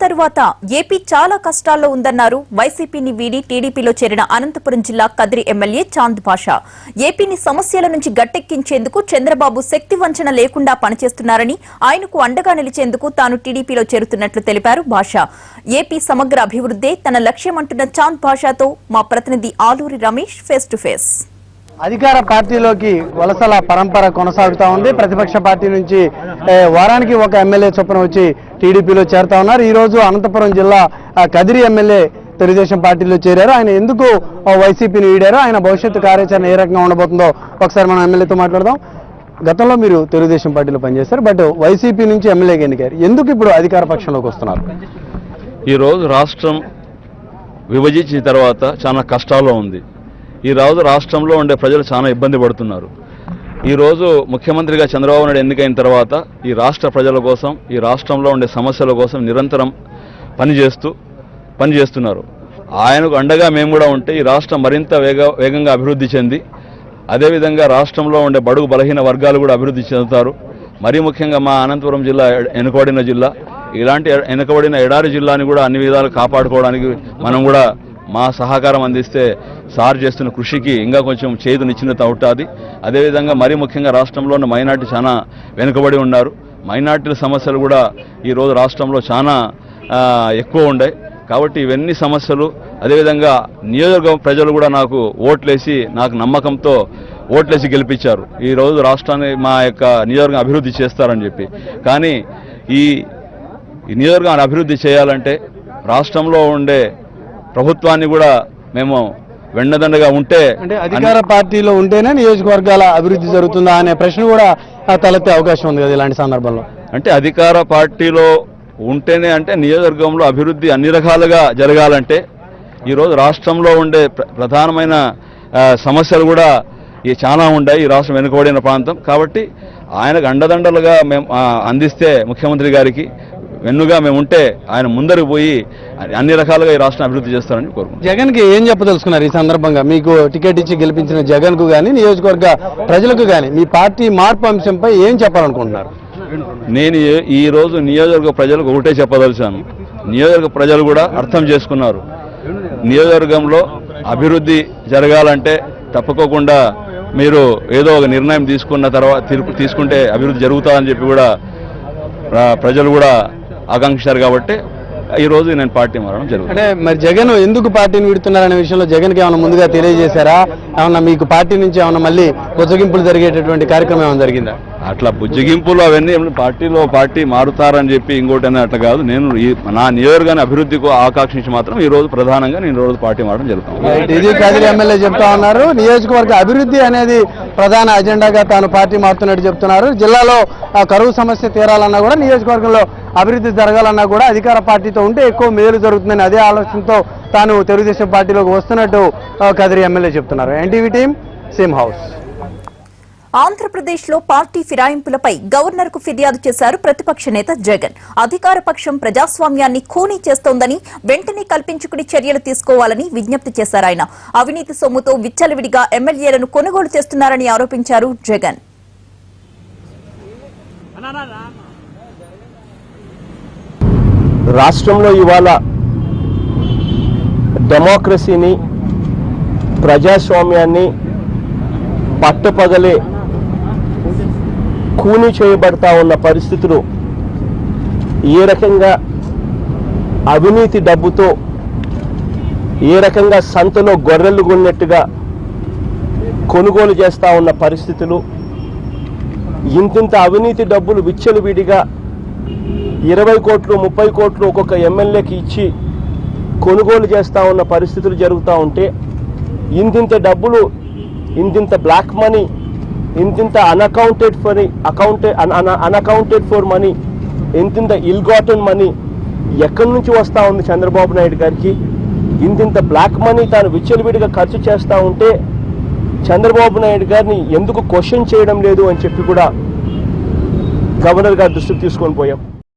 తరువాత ఏపీ చాలా కష్టాల్లో ఉందన్నారు వైసీపీని వీడి టీడీపీలో చేరిన అనంతపురం జిల్లా కదిరి ఎమ్మెల్యే చాంద్ పాషా. ఏపీని సమస్యల నుంచి గట్టెక్కించేందుకు చంద్రబాబు శక్తి వంచన లేకుండా పనిచేస్తున్నారని, ఆయనకు అండగా నిలిచేందుకు తాను టీడీపీలో చేరుతున్నట్లు తెలిపారు భాషా. ఏపీ సమగ్ర అభివృద్ధే తన లక్ష్యమంటున్న చాంద్ పాషాతో మా ప్రతినిధి Aluri Ramesh face to face. అధికార పార్టీలోకి వలసల పరంపర కొనసాగుతా ఉంది. ప్రతిపక్ష పార్టీ నుంచి వారానికి ఒక ఎమ్మెల్యే చొప్పున వచ్చి టీడీపీలో చేరుతా ఉన్నారు. ఈ రోజు అనంతపురం జిల్లా కదిరి ఎమ్మెల్యే తెలుగుదేశం పార్టీలో చేరారు. ఆయన ఎందుకు వైసీపీని వీడారు, ఆయన భవిష్యత్తు కార్యాచరణ ఏ రకంగా ఉండబోతుందో ఒకసారి మనం ఎమ్మెల్యేతో మాట్లాడదాం. గతంలో మీరు తెలుగుదేశం పార్టీలో పనిచేశారు, బట్ వైసీపీ నుంచి ఎమ్మెల్యేగా ఎన్నికారు. ఎందుకు ఇప్పుడు అధికార పక్షంలోకి వస్తున్నారు? ఈరోజు రాష్ట్రం విభజించిన తర్వాత చాలా కష్టాల్లో ఉంది. ఈ రోజు రాష్ట్రంలో ఉండే ప్రజలు చాలా ఇబ్బంది పడుతున్నారు. ఈరోజు ముఖ్యమంత్రిగా చంద్రబాబు నాయుడు ఎన్నికైన తర్వాత ఈ రాష్ట్ర ప్రజల కోసం, ఈ రాష్ట్రంలో ఉండే సమస్యల కోసం నిరంతరం పనిచేస్తున్నారు. ఆయనకు అండగా మేము కూడా ఉంటే ఈ రాష్ట్రం మరింత వేగంగా అభివృద్ధి చెంది, అదేవిధంగా రాష్ట్రంలో ఉండే బడుగు బలహీన వర్గాలు కూడా అభివృద్ధి చెందుతారు. మరీ ముఖ్యంగా మా అనంతపురం జిల్లా వెనుకబడిన జిల్లా, ఇలాంటి వెనుకబడిన ఎడారి జిల్లాని కూడా అన్ని విధాలు కాపాడుకోవడానికి మనం కూడా మా సహకారం అందిస్తే సార్ చేస్తున్న కృషికి ఇంకా కొంచెం చేతునిచ్చినత అవుతుంది. అదేవిధంగా మరీ ముఖ్యంగా రాష్ట్రంలో ఉన్న మైనార్టీ చాలా వెనుకబడి ఉన్నారు. మైనార్టీల సమస్యలు కూడా ఈరోజు రాష్ట్రంలో చాలా ఎక్కువ ఉన్నాయి. కాబట్టి ఇవన్నీ సమస్యలు, అదేవిధంగా నియోజకవర్గం ప్రజలు కూడా నాకు ఓట్లేసి, నాకు నమ్మకంతో ఓట్లేసి గెలిపించారు. ఈరోజు రాష్ట్రాన్ని మా యొక్క నియోజకవర్గం అభివృద్ధి చేస్తారని చెప్పి. కానీ ఈ నియోజకవర్గాన్ని అభివృద్ధి చేయాలంటే రాష్ట్రంలో ఉండే ప్రభుత్వాన్ని కూడా మేము వెన్నదండగా ఉంటే, అంటే అధికార పార్టీలో ఉంటేనే నియోజకవర్గాల అభివృద్ధి జరుగుతుందా అనే ప్రశ్న కూడా తలెత్తే అవకాశం ఉంది కదా ఇలాంటి సందర్భంలో. అంటే అధికార పార్టీలో ఉంటేనే అంటే నియోజకవర్గంలో అభివృద్ధి అన్ని రకాలుగా జరగాలంటే ఈరోజు రాష్ట్రంలో ఉండే ప్రధానమైన సమస్యలు కూడా చాలా ఉన్నాయి. ఈ రాష్ట్రం వెనుకబడిన ప్రాంతం కాబట్టి ఆయనకు అండదండలుగా మేము అందిస్తే, ముఖ్యమంత్రి గారికి వెన్నుగా మేము ఉంటే ఆయన ముందరికి పోయి అన్ని రకాలుగా ఈ రాష్ట్రం అభివృద్ధి చేస్తారని కోరుకుంటున్నాను. జగన్కి ఏం చెప్పదలుచుకున్నారు ఈ సందర్భంగా? మీకు టికెట్ ఇచ్చి గెలిపించిన జగన్కు కానీ, నియోజకవర్గ ప్రజలకు కానీ మీ పార్టీ మార్పు అంశంపై ఏం చెప్పాలనుకుంటున్నారు? నేను ఈ రోజు నియోజకవర్గ ప్రజలకు ఒకటే చెప్పదలిచాను. నియోజకవర్గ ప్రజలు కూడా అర్థం చేసుకున్నారు. నియోజకవర్గంలో అభివృద్ధి జరగాలంటే తప్పకోకుండా మీరు ఏదో ఒక నిర్ణయం తీసుకున్న తర్వాత తీసుకుంటే అభివృద్ధి జరుగుతుందని చెప్పి కూడా ప్రజలు కూడా ఆకాంక్షించారు. కాబట్టి ఈరోజు నేను పార్టీ మారడం జరుగుతుంది. అంటే మరి జగన్ ఎందుకు పార్టీని విడుతున్నారనే విషయంలో జగన్కి ఏమైనా ముందుగా తెలియజేశారా? ఏమన్నా మీకు పార్టీ నుంచి ఏమన్నా మళ్ళీ బుజ్జగింపులు జరిగేటటువంటి కార్యక్రమం ఏమైనా జరిగిందా? అట్లా బుజ్జగింపులు అవన్నీ పార్టీ మారుతారని చెప్పి ఇంకోటి అనేది అట్లా కాదు. నేను నా నియోజకవర్గాన్ని అభివృద్ధికి ఆకాంక్షించి మాత్రం ఈ రోజు ప్రధానంగా నేను రోజు పార్టీ మారడం జరుగుతుంది. ఇది కదిరి ఎమ్మెల్యే చెప్తా ఉన్నారు. నియోజకవర్గ అభివృద్ధి అనేది ప్రధాన అజెండాగా తాను పార్టీ మారుతున్నట్టు చెప్తున్నారు. జిల్లాలో కరువు సమస్య తీరాలన్నా కూడా, నియోజకవర్గంలో అభివృద్ధి జరగాలన్నా కూడా అధికార పార్టీతో ఉంటే ఎక్కువ మేలు జరుగుతుందని అదే ఆలోచనతో తాను తెలుగుదేశం పార్టీలోకి వస్తున్నట్టు కదిరి ఎమ్మెల్యే చెప్తున్నారు. NTV team, same house. ఆంధ్రప్రదేశ్లో పార్టీ ఫిరాయింపులపై గవర్నర్కు ఫిర్యాదు చేశారు ప్రతిపక్ష నేత జగన్. అధికార పక్షం ప్రజాస్వామ్యాన్ని ఖూనీ చేస్తోందని, వెంటనే కల్పించుకుని చర్యలు తీసుకోవాలని విజ్ఞప్తి చేశారు ఆయన. అవినీతి సొమ్ముతో విచ్చలవిడిగా ఎమ్మెల్యేలను కొనుగోలు చేస్తున్నారని ఆరోపించారు జగన్. రాష్ట్రంలో ఇవాళ డెమోక్రసీని, ప్రజాస్వామ్యాన్ని పట్టపగలే కూనీ చేయబడతా ఉన్న పరిస్థితులు, ఏ రకంగా అవినీతి డబ్బుతో ఏ రకంగా సంతలో గొర్రెలు కొన్నట్టుగా కొనుగోలు చేస్తూ ఉన్న పరిస్థితులు, ఇంతింత అవినీతి డబ్బులు విచ్చలవిడిగా 20 కోట్లు 30 కోట్లు ఒక్కొక్క ఎమ్మెల్యేకి ఇచ్చి కొనుగోలు చేస్తూ ఉన్న పరిస్థితులు జరుగుతూ ఉంటే, ఇంతింత డబ్బులు, ఇంతింత బ్లాక్ మనీ, ఇంతింత అన్అకౌంటెడ్ ఫర్ మనీ, ఇంతింత ఇల్గాటన్ మనీ ఎక్కడి నుంచి వస్తూ ఉంది చంద్రబాబు నాయుడు గారికి? ఇంతింత బ్లాక్ మనీ తాను విచ్చలవిడిగా ఖర్చు చేస్తూ ఉంటే చంద్రబాబు నాయుడు గారిని ఎందుకు క్వశ్చన్ చేయడం లేదు అని చెప్పి కూడా గవర్నర్ గారి దృష్టికి తీసుకొని పోయాం.